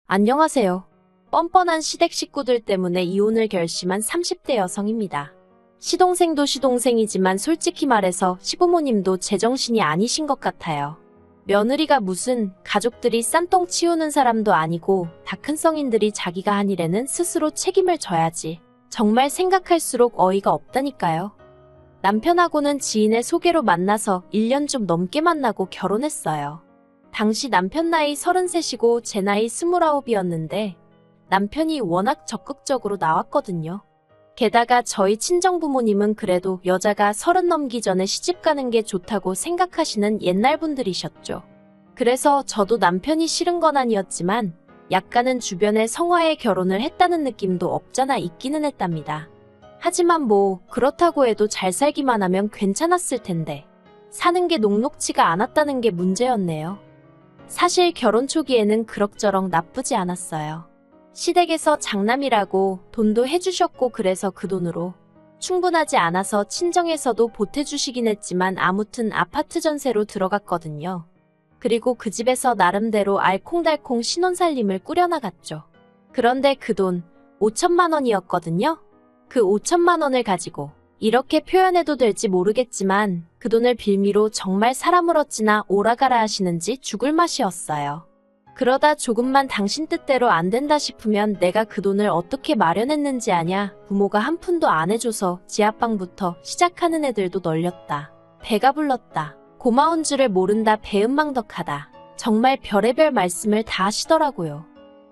안녕하세요. 뻔뻔한 시댁 식구들 때문에 이혼을 결심한 30대 여성입니다. 시동생도 시동생이지만 솔직히 말해서 시부모님도 제정신이 아니신 것 같아요. 며느리가 무슨 가족들이 싼똥 치우는 사람도 아니고 다 큰 성인들이 자기가 한 일에는 스스로 책임을 져야지. 정말 생각할수록 어이가 없다니까요. 남편하고는 지인의 소개로 만나서 1년 좀 넘게 만나고 결혼했어요. 당시 남편 나이 33이고 제 나이 29이었는데 남편이 워낙 적극적으로 나왔거든요. 게다가 저희 친정부모님은 그래도 여자가 30 넘기 전에 시집가는 게 좋다고 생각하시는 옛날 분들이셨죠. 그래서 저도 남편이 싫은 건 아니었지만 약간은 주변에 성화에 결혼을 했다는 느낌도 없잖아 있기는 했답니다. 하지만 뭐 그렇다고 해도 잘 살기만 하면 괜찮았을 텐데 사는 게 녹록지가 않았다는 게 문제였네요. 사실 결혼 초기에는 그럭저럭 나쁘지 않았어요. 시댁에서 장남이라고 돈도 해주셨고 그래서 그 돈으로 충분하지 않아서 친정에서도 보태주시긴 했지만 아무튼 아파트 전세로 들어갔거든요. 그리고 그 집에서 나름대로 알콩달콩 신혼살림을 꾸려나갔죠. 그런데 그 돈 5천만 원이었거든요. 그 5천만 원을 가지고 이렇게 표현해도 될지 모르겠지만 그 돈을 빌미로 정말 사람을 어찌나 오라가라 하시는지 죽을 맛이었어요. 그러다 조금만 당신 뜻대로 안 된다 싶으면 내가 그 돈을 어떻게 마련했는지 아냐. 부모가 한 푼도 안 해줘서 지하방부터 시작하는 애들도 널렸다. 배가 불렀다. 고마운 줄을 모른다. 배은망덕하다. 정말 별의별 말씀을 다 하시더라고요.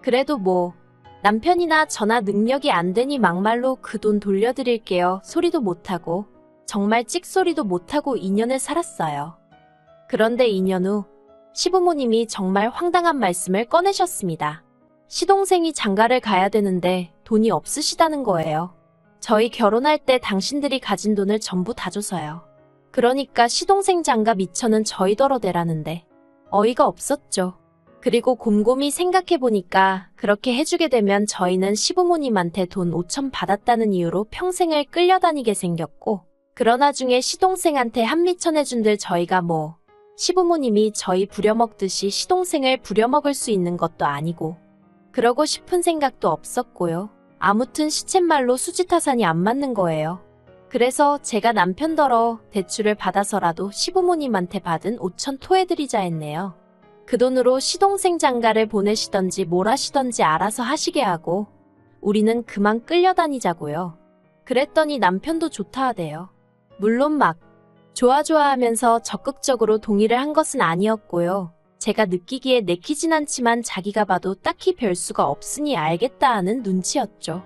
그래도 뭐 남편이나 저나 능력이 안 되니 막말로 그 돈 돌려드릴게요 소리도 못하고 정말 찍소리도 못하고 2년을 살았어요. 그런데 2년 후 시부모님이 정말 황당한 말씀을 꺼내셨습니다. 시동생이 장가를 가야 되는데 돈이 없으시다는 거예요. 저희 결혼할 때 당신들이 가진 돈을 전부 다 줘서요. 그러니까 시동생 장가 미천은 저희더러 대라는데 어이가 없었죠. 그리고 곰곰이 생각해보니까 그렇게 해주게 되면 저희는 시부모님한테 돈 5천 받았다는 이유로 평생을 끌려다니게 생겼고 그런 와중에 시동생한테 한미천 해준들 저희가 뭐 시부모님이 저희 부려먹듯이 시동생을 부려먹을 수 있는 것도 아니고 그러고 싶은 생각도 없었고요. 아무튼 시쳇말로 수지타산이 안 맞는 거예요. 그래서 제가 남편더러 대출을 받아서라도 시부모님한테 받은 5천 토해드리자 했네요. 그 돈으로 시동생 장가를 보내시던지 뭘 하시던지 알아서 하시게 하고 우리는 그만 끌려다니자고요. 그랬더니 남편도 좋다 하대요. 물론 막 좋아하면서 적극적으로 동의를 한 것은 아니었고요. 제가 느끼기에 내키진 않지만 자기가 봐도 딱히 별 수가 없으니 알겠다 하는 눈치였죠.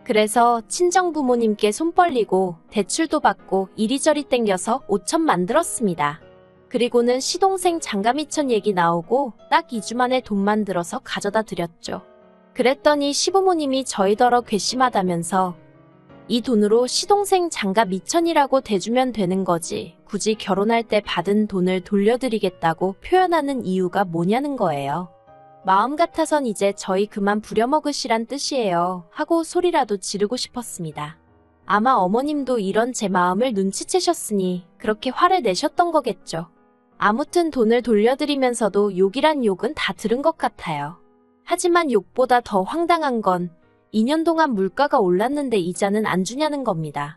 그래서 친정부모님께 손 벌리고 대출도 받고 이리저리 땡겨서 5천 만들었습니다. 그리고는 시동생 장가미천 얘기 나오고 딱 2주 만에 돈만 들어서 가져다 드렸죠. 그랬더니 시부모님이 저희더러 괘씸하다면서 이 돈으로 시동생 장가 미천이라고 대주면 되는 거지 굳이 결혼할 때 받은 돈을 돌려드리겠다고 표현하는 이유가 뭐냐는 거예요. 마음 같아선 이제 저희 그만 부려먹으시란 뜻이에요 하고 소리라도 지르고 싶었습니다. 아마 어머님도 이런 제 마음을 눈치채셨으니 그렇게 화를 내셨던 거겠죠. 아무튼 돈을 돌려드리면서도 욕이란 욕은 다 들은 것 같아요. 하지만 욕보다 더 황당한 건 2년 동안 물가가 올랐는데 이자는 안 주냐는 겁니다.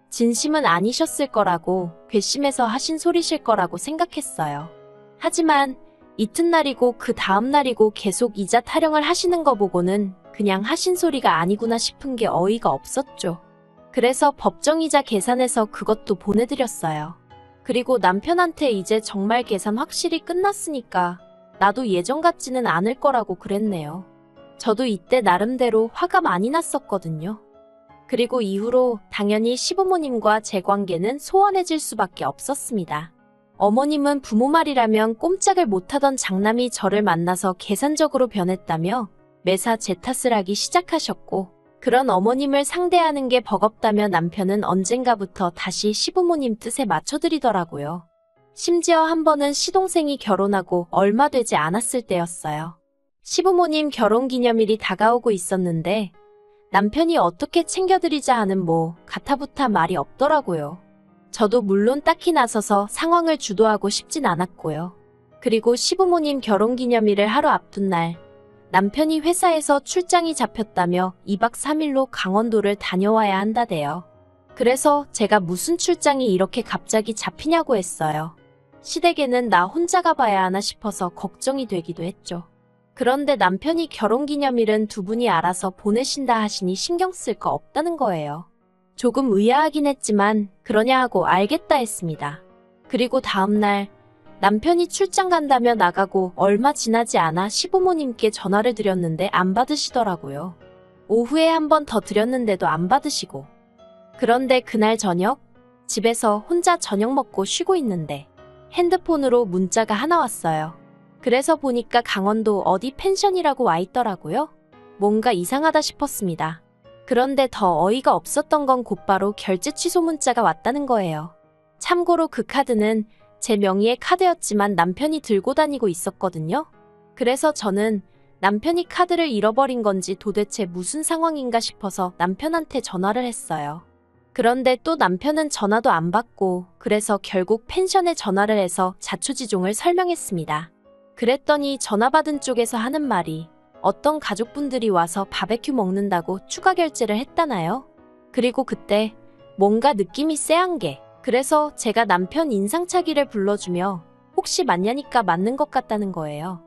진심은 아니셨을 거라고 괘씸해서 하신 소리실 거라고 생각했어요. 하지만 이튿날이고 그 다음날이고 계속 이자 타령을 하시는 거 보고는 그냥 하신 소리가 아니구나 싶은 게 어이가 없었죠. 그래서 법정이자 계산해서 그것도 보내드렸어요. 그리고 남편한테 이제 정말 계산 확실히 끝났으니까 나도 예전 같지는 않을 거라고 그랬네요. 저도 이때 나름대로 화가 많이 났었거든요. 그리고 이후로 당연히 시부모님과 제 관계는 소원해질 수밖에 없었습니다. 어머님은 부모 말이라면 꼼짝을 못하던 장남이 저를 만나서 계산적으로 변했다며 매사 제 탓을 하기 시작하셨고 그런 어머님을 상대하는 게 버겁다며 남편은 언젠가부터 다시 시부모님 뜻에 맞춰드리더라고요. 심지어 한 번은 시동생이 결혼하고 얼마 되지 않았을 때였어요. 시부모님 결혼기념일이 다가오고 있었는데 남편이 어떻게 챙겨드리자 하는 뭐 가타부타 말이 없더라고요. 저도 물론 딱히 나서서 상황을 주도하고 싶진 않았고요. 그리고 시부모님 결혼기념일을 하루 앞둔 날 남편이 회사에서 출장이 잡혔다며 2박 3일로 강원도를 다녀와야 한다대요. 그래서 제가 무슨 출장이 이렇게 갑자기 잡히냐고 했어요. 시댁에는 나 혼자 가봐야 하나 싶어서 걱정이 되기도 했죠. 그런데 남편이 결혼기념일은 두 분이 알아서 보내신다 하시니 신경 쓸 거 없다는 거예요. 조금 의아하긴 했지만 그러냐 하고 알겠다 했습니다. 그리고 다음날 남편이 출장 간다며 나가고 얼마 지나지 않아 시부모님께 전화를 드렸는데 안 받으시더라고요. 오후에 한 번 더 드렸는데도 안 받으시고. 그런데 그날 저녁 집에서 혼자 저녁 먹고 쉬고 있는데 핸드폰으로 문자가 하나 왔어요. 그래서 보니까 강원도 어디 펜션이라고 와 있더라고요. 뭔가 이상하다 싶었습니다. 그런데 더 어이가 없었던 건 곧바로 결제 취소 문자가 왔다는 거예요. 참고로 그 카드는 제 명의의 카드였지만 남편이 들고 다니고 있었거든요. 그래서 저는 남편이 카드를 잃어버린 건지 도대체 무슨 상황인가 싶어서 남편한테 전화를 했어요. 그런데 또 남편은 전화도 안 받고 그래서 결국 펜션에 전화를 해서 자초지종을 설명했습니다. 그랬더니 전화 받은 쪽에서 하는 말이 어떤 가족분들이 와서 바베큐 먹는다고 추가 결제를 했다나요? 그리고 그때 뭔가 느낌이 쎄한 게 그래서 제가 남편 인상착의를 불러주며 혹시 맞냐니까 맞는 것 같다는 거예요.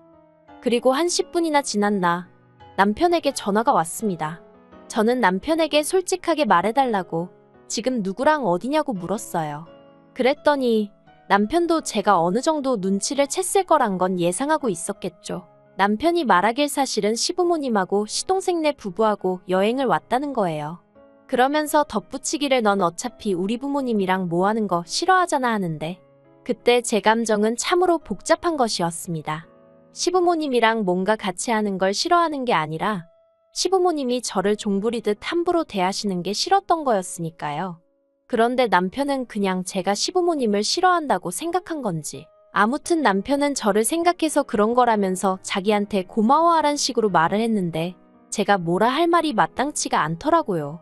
그리고 한 10분이나 지났나 남편에게 전화가 왔습니다. 저는 남편에게 솔직하게 말해달라고 지금 누구랑 어디냐고 물었어요. 그랬더니 남편도 제가 어느 정도 눈치를 챘을 거란 건 예상하고 있었겠죠. 남편이 말하길 사실은 시부모님하고 시동생네 부부하고 여행을 왔다는 거예요. 그러면서 덧붙이기를 넌 어차피 우리 부모님이랑 뭐 하는 거 싫어하잖아 하는데 그때 제 감정은 참으로 복잡한 것이었습니다. 시부모님이랑 뭔가 같이 하는 걸 싫어하는 게 아니라 시부모님이 저를 종부리듯 함부로 대하시는 게 싫었던 거였으니까요. 그런데 남편은 그냥 제가 시부모님을 싫어한다고 생각한 건지 아무튼 남편은 저를 생각해서 그런 거라면서 자기한테 고마워하란 식으로 말을 했는데 제가 뭐라 할 말이 마땅치가 않더라고요.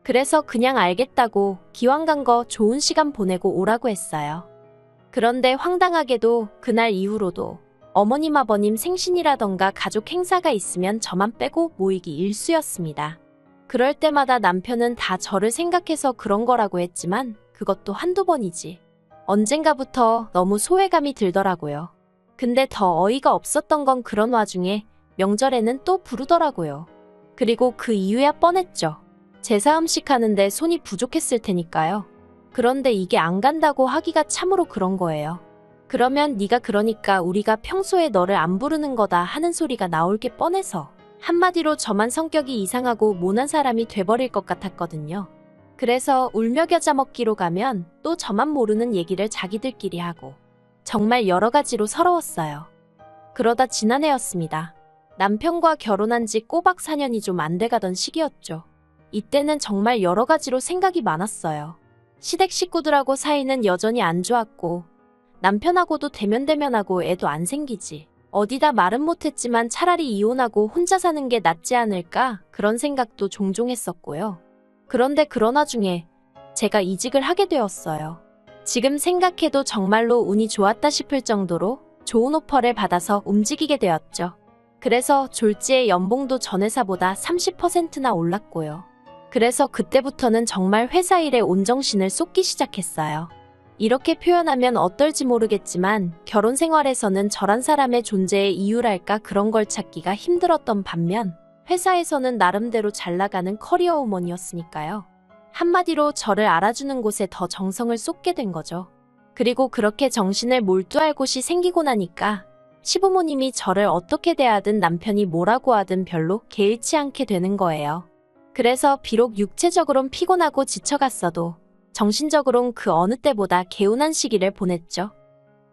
그래서 그냥 알겠다고 기왕 간 거 좋은 시간 보내고 오라고 했어요. 그런데 황당하게도 그날 이후로도 어머님 아버님 생신이라던가 가족 행사가 있으면 저만 빼고 모이기 일쑤였습니다. 그럴 때마다 남편은 다 저를 생각해서 그런 거라고 했지만 그것도 한두 번이지. 언젠가부터 너무 소외감이 들더라고요. 근데 더 어이가 없었던 건 그런 와중에 명절에는 또 부르더라고요. 그리고 그 이유야 뻔했죠. 제사 음식 하는데 손이 부족했을 테니까요. 그런데 이게 안 간다고 하기가 참으로 그런 거예요. 그러면 네가 그러니까 우리가 평소에 너를 안 부르는 거다 하는 소리가 나올 게 뻔해서 한마디로 저만 성격이 이상하고 모난 사람이 돼버릴 것 같았거든요. 그래서 울며 겨자 먹기로 가면 또 저만 모르는 얘기를 자기들끼리 하고 정말 여러 가지로 서러웠어요. 그러다 지난해였습니다. 남편과 결혼한 지 꼬박 4년이 좀 안 돼가던 시기였죠. 이때는 정말 여러 가지로 생각이 많았어요. 시댁 식구들하고 사이는 여전히 안 좋았고 남편하고도 대면대면하고 애도 안 생기지. 어디다 말은 못했지만 차라리 이혼하고 혼자 사는 게 낫지 않을까 그런 생각도 종종 했었고요. 그런데 그런 와중에 제가 이직을 하게 되었어요. 지금 생각해도 정말로 운이 좋았다 싶을 정도로 좋은 오퍼를 받아서 움직이게 되었죠. 그래서 졸지에 연봉도 전 회사보다 30%나 올랐고요. 그래서 그때부터는 정말 회사 일에 온 정신을 쏟기 시작했어요. 이렇게 표현하면 어떨지 모르겠지만 결혼 생활에서는 저란 사람의 존재의 이유랄까 그런 걸 찾기가 힘들었던 반면 회사에서는 나름대로 잘 나가는 커리어 우먼이었으니까요. 한마디로 저를 알아주는 곳에 더 정성을 쏟게 된 거죠. 그리고 그렇게 정신을 몰두할 곳이 생기고 나니까 시부모님이 저를 어떻게 대하든 남편이 뭐라고 하든 별로 개의치 않게 되는 거예요. 그래서 비록 육체적으론 피곤하고 지쳐갔어도 정신적으론 그 어느 때보다 개운한 시기를 보냈죠.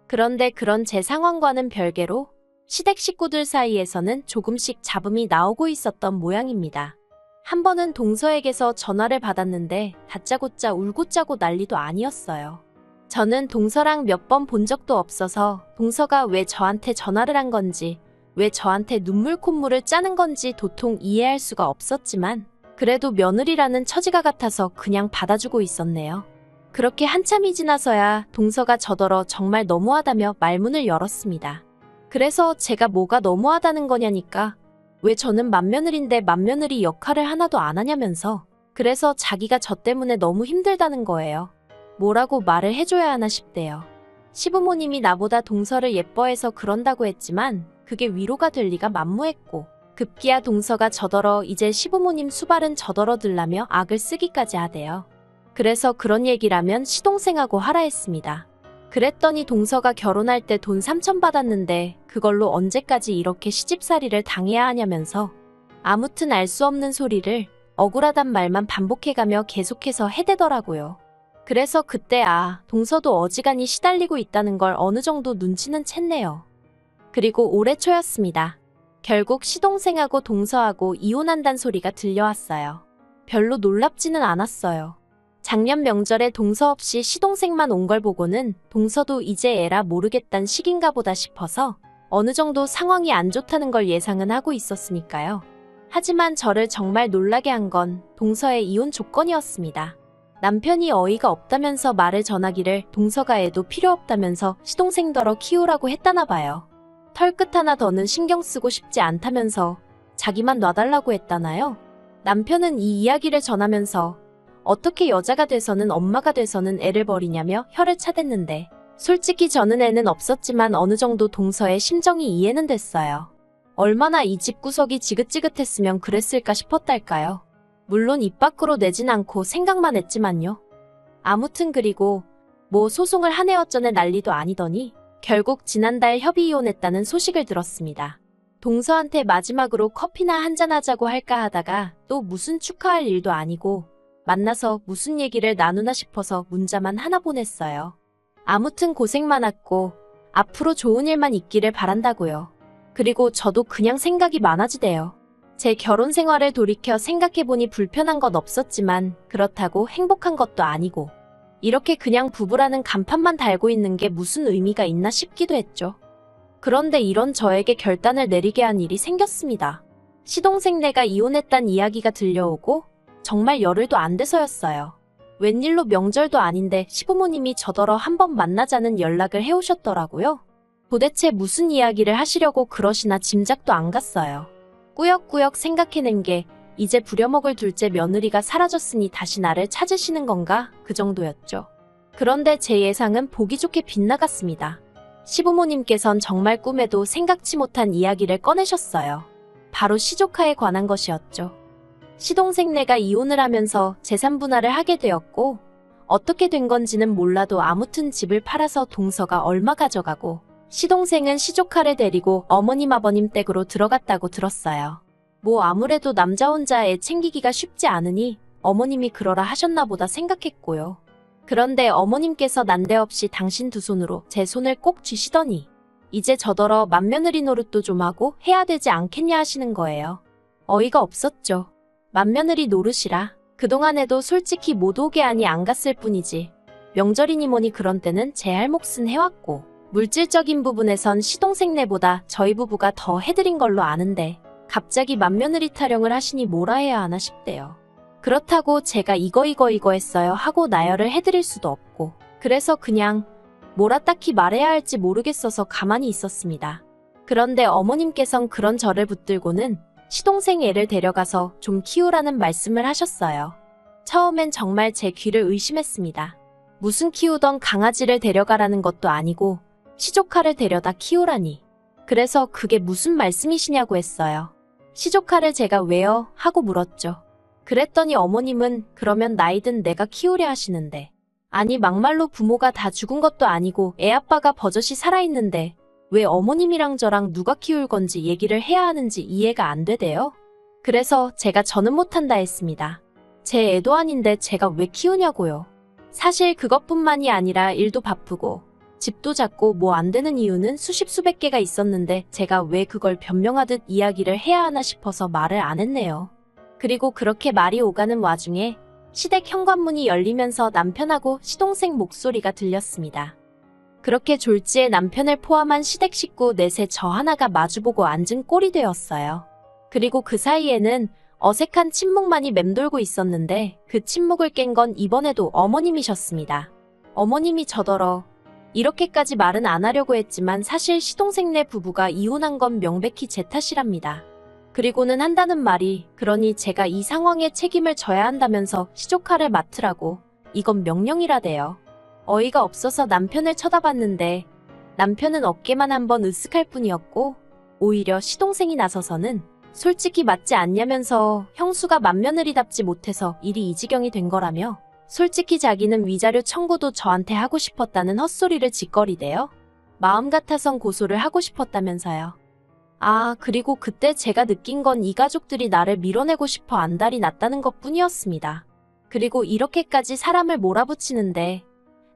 그런데 그런 제 상황과는 별개로 시댁 식구들 사이에서는 조금씩 잡음이 나오고 있었던 모양입니다. 한 번은 동서에게서 전화를 받았는데 다짜고짜 울고 짜고 난리도 아니었어요. 저는 동서랑 몇 번 본 적도 없어서 동서가 왜 저한테 전화를 한 건지, 왜 저한테 눈물 콧물을 짜는 건지 도통 이해할 수가 없었지만 그래도 며느리라는 처지가 같아서 그냥 받아주고 있었네요. 그렇게 한참이 지나서야 동서가 저더러 정말 너무하다며 말문을 열었습니다. 그래서 제가 뭐가 너무하다는 거냐니까 왜 저는 맏며느리인데 맏며느리 역할을 하나도 안 하냐면서. 그래서 자기가 저 때문에 너무 힘들다는 거예요. 뭐라고 말을 해줘야 하나 싶대요. 시부모님이 나보다 동서를 예뻐해서 그런다고 했지만 그게 위로가 될 리가 만무했고, 급기야 동서가 저더러 이제 시부모님 수발은 저더러들라며 악을 쓰기까지 하대요. 그래서 그런 얘기라면 시동생하고 하라 했습니다. 그랬더니 동서가 결혼할 때 돈 3천 받았는데 그걸로 언제까지 이렇게 시집살이를 당해야 하냐면서 아무튼 알 수 없는 소리를 억울하단 말만 반복해가며 계속해서 해대더라고요. 그래서 그때 동서도 어지간히 시달리고 있다는 걸 어느 정도 눈치는 챘네요. 그리고 올해 초였습니다. 결국 시동생하고 동서하고 이혼한단 소리가 들려왔어요. 별로 놀랍지는 않았어요. 작년 명절에 동서 없이 시동생만 온 걸 보고는 동서도 이제 에라 모르겠단 시긴가 보다 싶어서 어느 정도 상황이 안 좋다는 걸 예상은 하고 있었으니까요. 하지만 저를 정말 놀라게 한 건 동서의 이혼 조건이었습니다. 남편이 어이가 없다면서 말을 전하기를 동서가 애도 필요 없다면서 시동생더러 키우라고 했다나 봐요. 털끝 하나 더는 신경 쓰고 싶지 않다면서 자기만 놔달라고 했다나요? 남편은 이 이야기를 전하면서 어떻게 여자가 돼서는 엄마가 돼서는 애를 버리냐며 혀를 차댔는데, 솔직히 저는 애는 없었지만 어느 정도 동서의 심정이 이해는 됐어요. 얼마나 이 집구석이 지긋지긋했으면 그랬을까 싶었달까요. 물론 입 밖으로 내진 않고 생각만 했지만요. 아무튼 그리고 뭐 소송을 한 해 어쩌네 난리도 아니더니 결국 지난달 협의 이혼했다는 소식을 들었습니다. 동서한테 마지막으로 커피나 한잔하자고 할까 하다가 또 무슨 축하할 일도 아니고 만나서 무슨 얘기를 나누나 싶어서 문자만 하나 보냈어요. 아무튼 고생 많았고 앞으로 좋은 일만 있기를 바란다고요. 그리고 저도 그냥 생각이 많아지대요. 제 결혼 생활을 돌이켜 생각해보니 불편한 건 없었지만 그렇다고 행복한 것도 아니고 이렇게 그냥 부부라는 간판만 달고 있는 게 무슨 의미가 있나 싶기도 했죠. 그런데 이런 저에게 결단을 내리게 한 일이 생겼습니다. 시동생네가 이혼했단 이야기가 들려오고 정말 열흘도 안 돼서였어요. 웬일로 명절도 아닌데 시부모님이 저더러 한번 만나자는 연락을 해오셨더라고요. 도대체 무슨 이야기를 하시려고 그러시나 짐작도 안 갔어요. 꾸역꾸역 생각해낸 게 이제 부려먹을 둘째 며느리가 사라졌으니 다시 나를 찾으시는 건가? 그 정도였죠. 그런데 제 예상은 보기 좋게 빗나갔습니다. 시부모님께선 정말 꿈에도 생각지 못한 이야기를 꺼내셨어요. 바로 시조카에 관한 것이었죠. 시동생네가 이혼을 하면서 재산 분할을 하게 되었고 어떻게 된 건지는 몰라도 아무튼 집을 팔아서 동서가 얼마 가져가고 시동생은 시조카를 데리고 어머님 아버님 댁으로 들어갔다고 들었어요. 뭐 아무래도 남자 혼자 애 챙기기가 쉽지 않으니 어머님이 그러라 하셨나 보다 생각했고요. 그런데 어머님께서 난데없이 당신 두 손으로 제 손을 꼭 쥐시더니 이제 저더러 맏며느리 노릇도 좀 하고 해야 되지 않겠냐 하시는 거예요. 어이가 없었죠. 맏며느리 노릇이라 그동안에도 솔직히 못 오게 하니 안 갔을 뿐이지. 명절이니 뭐니 그런 때는 제 할 몫은 해왔고 물질적인 부분에선 시동생네보다 저희 부부가 더 해드린 걸로 아는데 갑자기 맏며느리 타령을 하시니 뭐라 해야 하나 싶대요. 그렇다고 제가 이거 했어요 하고 나열을 해드릴 수도 없고 그래서 그냥 뭐라 딱히 말해야 할지 모르겠어서 가만히 있었습니다. 그런데 어머님께선 그런 저를 붙들고는 시동생 애를 데려가서 좀 키우라는 말씀을 하셨어요. 처음엔 정말 제 귀를 의심했습니다. 무슨 키우던 강아지를 데려가라는 것도 아니고 시조카를 데려다 키우라니. 그래서 그게 무슨 말씀이시냐고 했어요. 시조카를 제가 왜요? 하고 물었죠. 그랬더니 어머님은 그러면 나이든 내가 키우려 하시는데 아니 막말로 부모가 다 죽은 것도 아니고 애 아빠가 버젓이 살아있는데 왜 어머님이랑 저랑 누가 키울 건지 얘기를 해야 하는지 이해가 안 되대요. 그래서 제가 저는 못한다 했습니다. 제 애도 아닌데 제가 왜 키우냐고요. 사실 그것뿐만이 아니라 일도 바쁘고 집도 작고 뭐 안 되는 이유는 수십 수백 개가 있었는데 제가 왜 그걸 변명하듯 이야기를 해야 하나 싶어서 말을 안 했네요. 그리고 그렇게 말이 오가는 와중에 시댁 현관문이 열리면서 남편하고 시동생 목소리가 들렸습니다. 그렇게 졸지에 남편을 포함한 시댁 식구 넷에 저 하나가 마주보고 앉은 꼴이 되었어요. 그리고 그 사이에는 어색한 침묵만이 맴돌고 있었는데 그 침묵을 깬 건 이번에도 어머님이셨습니다. 어머님이 저더러 이렇게까지 말은 안 하려고 했지만 사실 시동생네 부부가 이혼한 건 명백히 제 탓이랍니다. 그리고는 한다는 말이 그러니 제가 이 상황에 책임을 져야 한다면서 시조카를 맡으라고 이건 명령이라대요. 어이가 없어서 남편을 쳐다봤는데 남편은 어깨만 한번 으쓱할 뿐이었고 오히려 시동생이 나서서는 솔직히 맞지 않냐면서 형수가 맏며느리답지 못해서 일이 이 지경이 된 거라며 솔직히 자기는 위자료 청구도 저한테 하고 싶었다는 헛소리를 짓거리대요. 마음 같아선 고소를 하고 싶었다면서요. 아, 그리고 그때 제가 느낀 건 이 가족들이 나를 밀어내고 싶어 안달이 났다는 것 뿐이었습니다. 그리고 이렇게까지 사람을 몰아붙이는데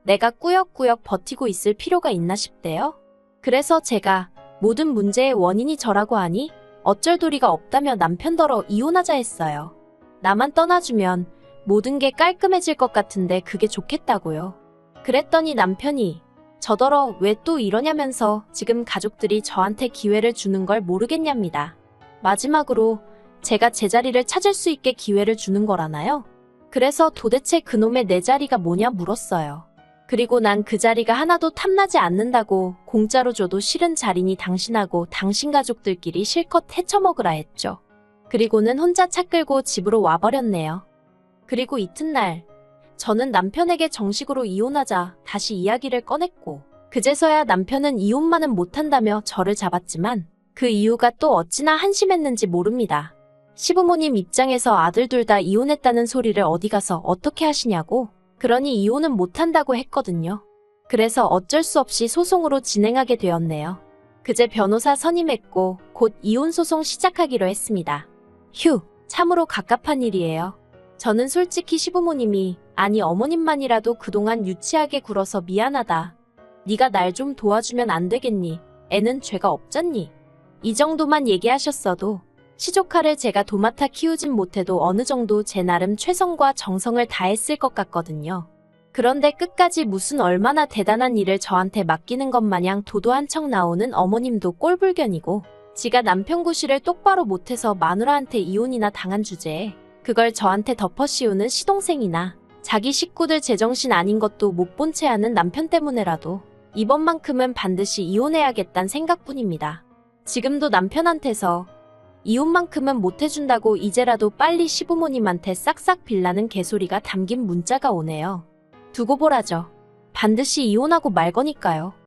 내가 꾸역꾸역 버티고 있을 필요가 있나 싶대요. 그래서 제가 모든 문제의 원인이 저라고 하니 어쩔 도리가 없다며 남편더러 이혼하자 했어요. 나만 떠나주면 모든 게 깔끔해질 것 같은데 그게 좋겠다고요. 그랬더니 남편이 저더러 왜 또 이러냐면서 지금 가족들이 저한테 기회를 주는 걸 모르겠냐입니다. 마지막으로 제가 제 자리를 찾을 수 있게 기회를 주는 거라나요? 그래서 도대체 그놈의 내 자리가 뭐냐 물었어요. 그리고 난 그 자리가 하나도 탐나지 않는다고 공짜로 줘도 싫은 자리니 당신하고 당신 가족들끼리 실컷 헤쳐먹으라 했죠. 그리고는 혼자 차 끌고 집으로 와버렸네요. 그리고 이튿날 저는 남편에게 정식으로 이혼하자 다시 이야기를 꺼냈고 그제서야 남편은 이혼만은 못한다며 저를 잡았지만 그 이유가 또 어찌나 한심했는지 모릅니다. 시부모님 입장에서 아들 둘 다 이혼했다는 소리를 어디 가서 어떻게 하시냐고 그러니 이혼은 못한다고 했거든요. 그래서 어쩔 수 없이 소송으로 진행하게 되었네요. 그제 변호사 선임했고 곧 이혼 소송 시작하기로 했습니다. 휴, 참으로 갑갑한 일이에요. 저는 솔직히 시부모님이 아니 어머님만이라도 그동안 유치하게 굴어서 미안하다. 네가 날 좀 도와주면 안 되겠니? 애는 죄가 없잖니? 이 정도만 얘기하셨어도 시조카를 제가 도맡아 키우진 못해도 어느 정도 제 나름 최선과 정성을 다했을 것 같거든요. 그런데 끝까지 무슨 얼마나 대단한 일을 저한테 맡기는 것 마냥 도도한 척 나오는 어머님도 꼴불견이고 지가 남편 구실을 똑바로 못해서 마누라한테 이혼이나 당한 주제에 그걸 저한테 덮어씌우는 시동생이나 자기 식구들 제정신 아닌 것도 못 본 채 하는 남편 때문에라도 이번만큼은 반드시 이혼해야겠단 생각뿐입니다. 지금도 남편한테서 이혼만큼은 못해준다고 이제라도 빨리 시부모님한테 싹싹 빌라는 개소리가 담긴 문자가 오네요. 두고 보라죠. 반드시 이혼하고 말 거니까요.